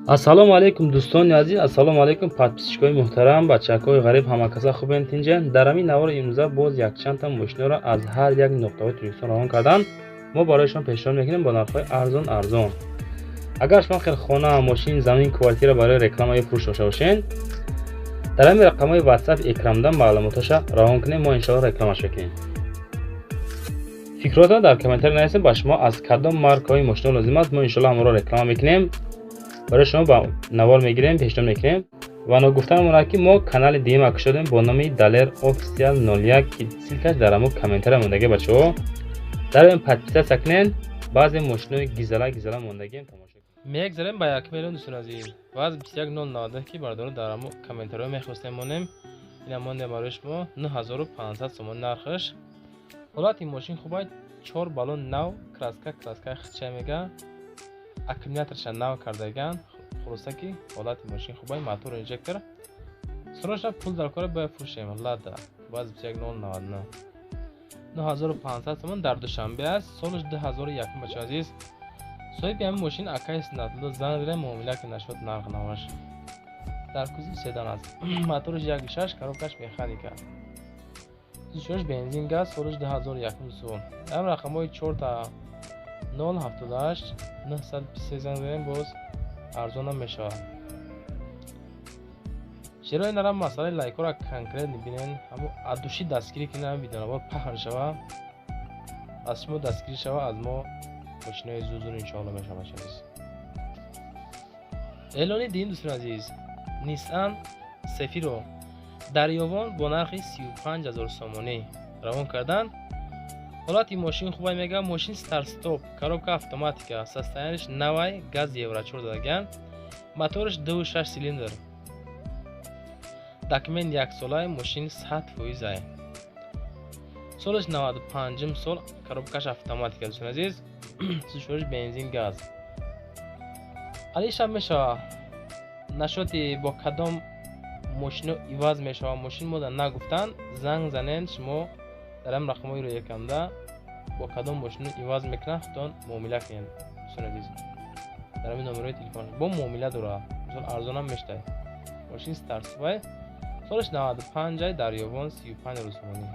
ассалому алайкум дӯстони азиз, ассалому алайкум подписчикои муҳтарам, бачакҳои ғариб, ҳамакаса хубен тинҷен. Дар ҳамин навори имрӯза боз якчандта мошинеро аз ҳар як нуқтаҳои Туркистон равон кардан мо барояшон пешниҳод мекунем бо нархҳои арзон. агар шумо хона, мошин, замин, квартира барои реклама ё фурӯш дошта бошен, дар ҳамин рақамҳои WhatsApp экранда маълумоташа равон кунем, мо иншоалло рекламаш мекунем. фикротро дар комментария нависем, ба шумо аз кадом маркаҳои мошинҳо лозим аст, мо иншоалло ҳамонро реклама мекунем, барои шумо ба навор мегирем, пешниҳод мекунем. ва ногуфтанамон ки мо канали диема кушодем бо номи Daler Official 01 ки силкаш дар ҳамон комментария мондагӣ. бачаҳо дар ин подписатсия кунен, баъзе мошинои гизала мондагием тамошо кунем. мегзарем ба 1 миллион дӯстони азиз. ваз 21090 ки бардор дар ҳамон комментария мехостем монем. ина мондем барои шумо 9500 сомон нархаш. ҳолати мошин хубай, 4 баллон нав, краска хича мега, аккумуляторша нав кардаган. хулоса ки ҳолати мошин хубай, мотор инжектор. срочно пул дар кора бая фурӯшем. лада баз 21099 9500 сомон дар душанбе аст, солаш 2001 бача азиз. соҳиби ҳамин мошин акаи Синатулло занг зада муомила ки нашуд нарх наваш. дар кузов седан аст. моториш 1.6, коробкаш механика. зушош бензин газ, солаш 2001 сол. ҳам рақамҳои 4 та 078 923 занг зарем, боз арзонам мешавад. широи нарам масъалаи лайкора конкрет мебинен, ҳамо адуши дастгирӣ ки нарам видеонавор паҳн шава, аз шумо дастгирӣ шава, аз мо мошинаи зузур иншоалло мешавад. эълони дин дӯстони азиз, Nissan Sefiro дар ёвон бо нархи 35000 сомонӣ равон кардан. ҳолати мошин хубай мега, мошин старт-стоп, коробка автоматика, состояниш навай, газ евро 4 дадаган, моториш 2.6 силиндр. документ 1 солай, мошин 100%. солиш 95 сол, коробкаш автоматика дӯстони азиз. сушориш бензин газ. алишам мешава нашоти бо кадом мошино иваз мешава. мошин мода нагуфтан, занг занен шумо дар ҳам рақамҳои рӯякамда бо кадом мошино иваз мекунад, худон муомила кунед дӯстони азиз. дар ҳамин номерои телефон бо муомила дорад. мисол арзонам мештай. мошин старсвай, солиш 95 дар ёвон 35 сомонӣ.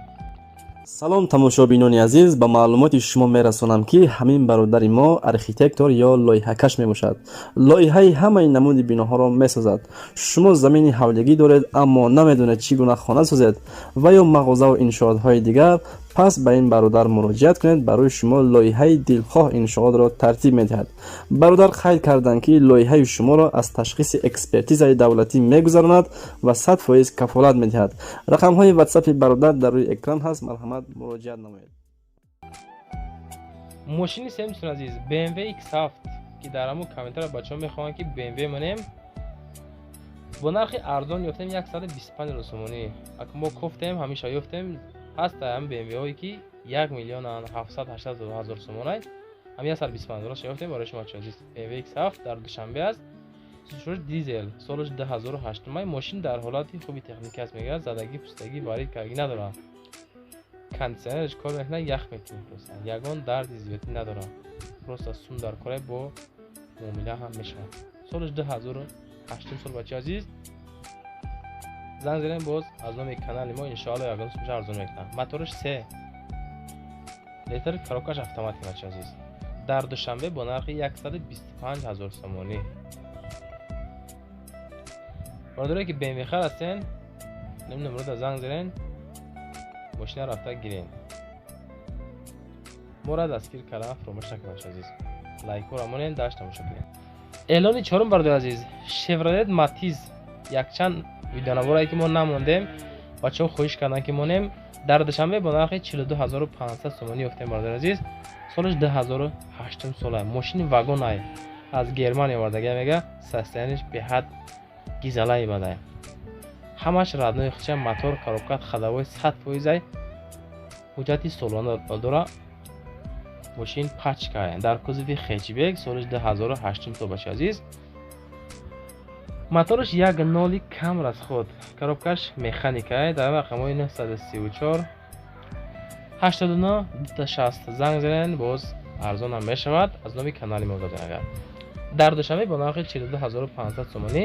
салом тамошобинони азиз, ба маълумоти шумо мерасонам ки ҳамин бародари мо архитектор ё лоиҳакаш мебошад. лоиҳаи ҳамаи намуди биноҳоро месозад. шумо замини ҳавлигӣ доред, аммо намедонед чӣ гуна хона созед ва ё мағозаву иншоотҳои дигар, пас ба ин бародар муроҷиат кунед. барои шумо лоиҳаи дилхоҳ иншоотро тартиб медиҳад. бародар қайд карданд ки лоиҳаи шуморо аз ташхиси экспертизаи давлатӣ мегузаронад ва 100% кафолат медиҳад. рақамҳои WhatsApp-и бародар дар рӯи экран ҳаст. марҳамат, муроҷиат намоед. мошини сем дӯстони азиз, BMW X7 ки дар ҳамон комментария бачаҳо мехоҳанд ки BMW монем, бо нархи арзон ёфтем 125 сомонӣ. акун мо кофтем, ҳамеша ёфтем ҳаста ҳам BMW-ҳое ки 1 миллион 780 000 сомонай, ҳам 125 ёфтем барои шумо бачаҳо азиз. BMW X7 дар душанбе аст, сушош дизел, солаш 2008. мошин дар ҳолати хуби техника аст мегӯяд, задагӣ пустагӣ варид кардагӣ надорад. кондитсионериш кор мекунад, ях метавонад просто. ягон дарди зиёдӣ надорад. просто сум дар кора бо муомила ҳам мешавад. солиш 2008 сол бачаҳо азиз. занг зарем, боз аз номи канали мо иншоалло ягон сумша арзон мекунад. моториш 3 литр, коробкаш автоматика бачаҳо азиз. дар душанбе бо нархи 125000 сомонӣ. бародаре ки BMW хар ҳастен, номеро занг зарен, мошина рафта гирен. мора дастгир кардан фаромӯш накунед бачаҳо азиз. лайкора монен, даш тамошо кунед. эълони чорум бародаре азиз, Chevrolet Matiz якчанд видеонаворае ки мо намондем, бачаҳо хоҳиш кардан ки монем. дар душанбе бо нархи 42500 сомонӣ ёфтем бародаре азиз. солиш 2008 солай. мошини вагонай, аз Германия овардагӣ мега, состояниш беҳад гизалаи бадай. ҳамаш раднои хича, мотор, коробка, хадавои 100%. ҳуҷҷати солона дора. мошин пачка дар кузови хечбек, солиш 2008 сол бачаҳо азиз. моториш 1.0 камер аз худ, коробкаш механика, дар рақамҳои 934 89 260 занг зарен, боз арзонам мешавад. аз номи канали мо додем. агар дар душанбе бо нархи 42500 сомонӣ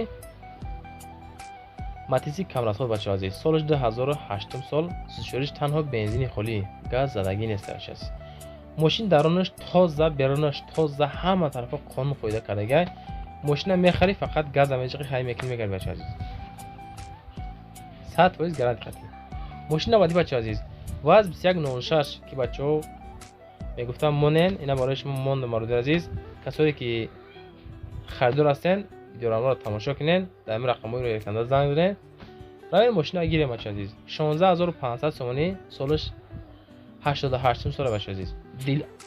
матиси камрасход бачаҳо азиз. соли 2008 сол сӯзишвориш танҳо бензини холӣ, газ задагӣ нест аст. мошин дарунаш тоза, берунаш тоза, ҳама тарафа қонун қоида кардагай. мошина мехарӣ, фақат газа мечиқӣ, ҳай мекунӣ, мегари бачаҳо азиз. 100% гарантия қатъӣ. мошина баъди бачаҳо азиз. ваз 2106 ки бачаҳо мегуфтам монен, ина барои шумо монда мародир азиз. касоне ки харидор ҳастен, видеораморо тамошо кунен, дар ин рақамҳои рӯяканда занг занен. равен мошина гирем бачаҳо азиз. 16500 сомонӣ, солиш 88 сол бачаҳо азиз.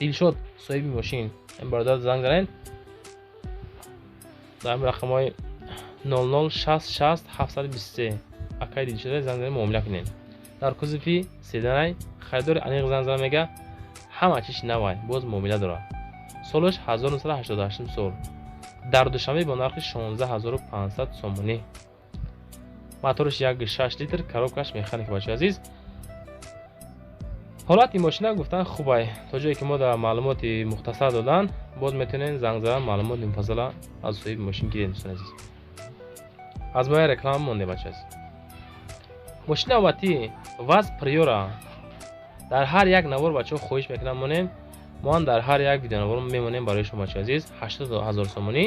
дилшод соҳиби мошин, ин бародар занг занен. дар ин рақамҳои 0066 723 акай дилшода занг занен, муомила кунен. дар кузуфи седанай харидори аниқ занг занен, мега ҳама чиш навай, боз муомила дорад. солиш 1988 сол. дар душанбе бо нархи 16500 сомонӣ. моториш 1.6 литр, коробкаш механик бачаҳо азиз. ҳолати мошина гуфтан хубай. то ҷое ки мо дар маълумоти мухтасар додан, боз метавонен занг занан, маълумоти муфассала аз соҳиби мошин гиред дӯстон азиз. аз бояд реклама монде бачаҳо азиз. мошина обати ваз приора. дар ҳар як навор бачаҳо хоҳиш мекунам монем. моан дар ҳар як видеонавор мемонем барои шумо бачаҳо азиз. 80000 сомонӣ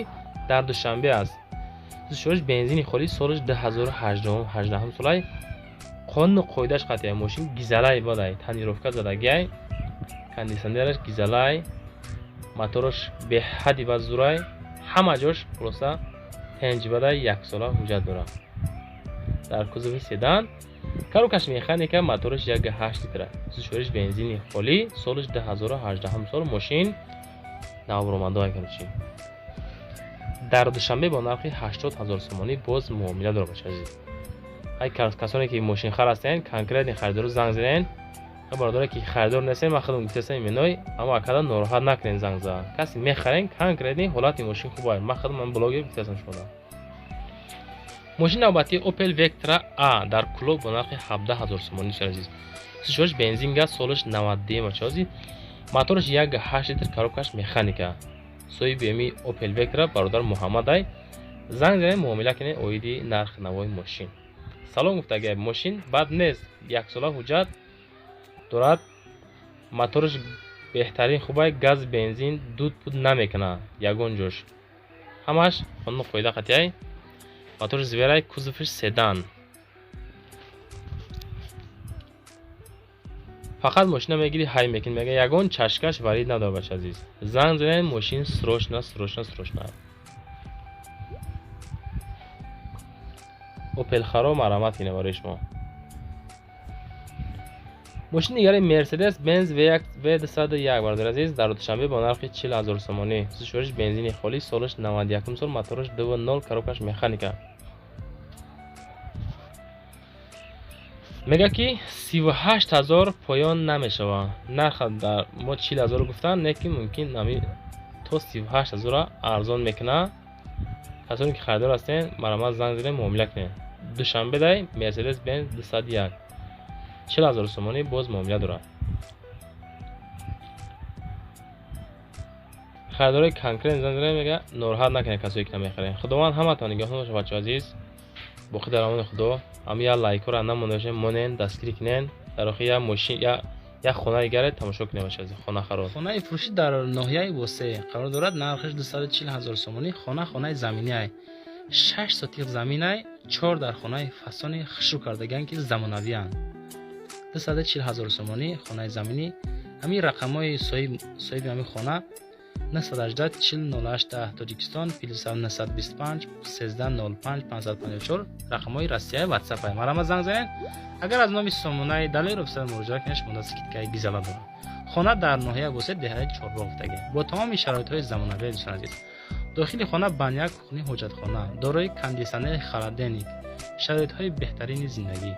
дар душанбе аст. сӯзишвориш бензини холӣ, солиш 2018 солай. қонуну қоидаш қатъия. мошин гизалай бодай, танировка задагиай, кондисионераш гизалай, моторош беҳади ба зурай, ҳама ҷош хулоса тенҷи бадай, 1 сола ҳуҷҷат дорад. дар кузуви седан коробкаш механика, моториш 1.8 литр. сӯзишвориш бензини холӣ, солиш 2018 сол. мошин навбаромадои каручи. дар душанбе бо нархи 80000 сомонӣ боз муомила дорад бачаҳо азиз. ай касоне ки мошинхар ҳастен, конкретни харидору занг занен. бародаре ки харидор нестен, ман худам гуфтасам меной, аммо акада нороҳат накунен занг зан. каси мехарен, конкретни ҳолати мошин хубай. ман худам ман блоге гуфтасам шумо. мошин навбати Opel Vectra A дар кулоб бо нархи 17000 сомонӣ шуд азиз. сӯзишвориш бензин газ, солиш 90 бачаҳо азиз. моториш 1.8 литр, коробкаш механика. соҳиби ами Opel Vectra бародар Муҳаммадай. занг занен, муомила кунен оиди нархи навои мошин. салом гуфтагай, мошин бад нест, 1 сола ҳуҷҷат дорад. моториш беҳтарин хубай, газ, бензин дуд пуд намекунад, ягон ҷош. ҳамаш қонуну қоида қатъияй. моториш зверай, кузуфиш седан. фақат мошина мегири, ҳай мекунӣ, мега ягон чашкаш варид надорад бачаҳо азиз. занг занен, мошин срочно. Opel харо марамат кина барои шумо. мошин дигари Mercedes Benz V201 бародар азиз. дар душанбе бо нархи 40000 сомонӣ. сӯзишвориш бензини холӣ, солиш 91 сол. моториш 2.0, коробкаш механика. мега ки 38000 поён намешавад. нарха дар мо 40000 гуфтан, неки мумкин нами то 38000 арзон мекуна. касоне ки харидор ҳастен, марамат занг занен, муомила кунен. душанбе дай Mercedes Benz 201 40000 сомонӣ боз муомила дорад. харидори конкрет занг занен, мега нороҳат накунед касое ки намехарен. худованд ҳаматон нигоҳон бошад бачаҳо азиз. боқӣ дар амони худо. ам я лайкора намонда бошем, монен дастгирӣ кунен. дар охир я мошин я хонаи дигаре тамошо кунем бачаҳо азиз. хона харод. хонаи фурӯшӣ дар ноҳияи Восе қарор дорад. нархиш 240000 сомонӣ. хонаи заминиай. 6 сотиқ заминай, 4 дар хонаи фасони хушрӯ кардаган ки замонавиянд. 240000 сомонӣ хонаи заминӣ. ҳамин рақамҳои соҳиби ҳамин хона 918 4008 Тоҷикистон +925 1305 554 рақамҳои Россияи WhatsApp-ай. марама занг занен. агар аз номи Сомонаи Далер офисар муроҷиат кунед, шумо скидкаи гизала дорад. хона дар ноҳияи Восе деҳаи Чорбоғ гуфтагӣ. бо тамоми шароитҳои замонавӣ дӯстон азиз. дохили хона баняк, кухни, ҳоҷатхона, дорои кондисионери холодильник, шароитҳои беҳтарини зиндагӣ,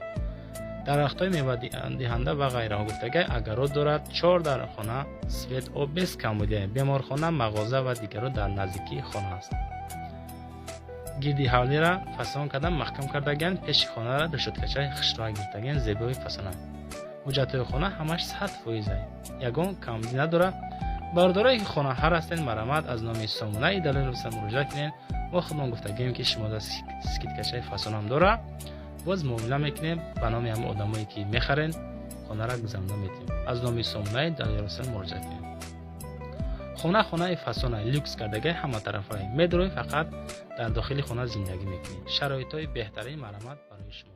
дарахтҳои мевадиҳанда ва ғайраҳо гуфтагай. агарот дорад. 4 дар хона свет об без камбудия, беморхона, мағоза ва дигаро дар наздикии хона аст. гирди ҳавлира фасон кардан маҳкам кардаган. пеши хонара решоткачаи хушрӯа гирифтаган, зебои фасона. ҳоҷатҳои хона ҳамаш 100% ягон камбудӣ надорад. برادرایی که خانه ها هستند مرامت از نام سامونه دلیر حسین مراجعه کنین. ما خودمون گفتگیم که شما در سکیت کشای فاسون هم داره، باز معامله میکنیم به نام هم آدمایی که میخرن خانه را گزنده میتیم. از نام سامونه دلیر حسین مراجعه کنین. خانه فاسون لوکس کردگی همه طرفای میدروی، فقط در داخل خانه زندگی میکنید. شرایط های بهترین مرامت برای شما.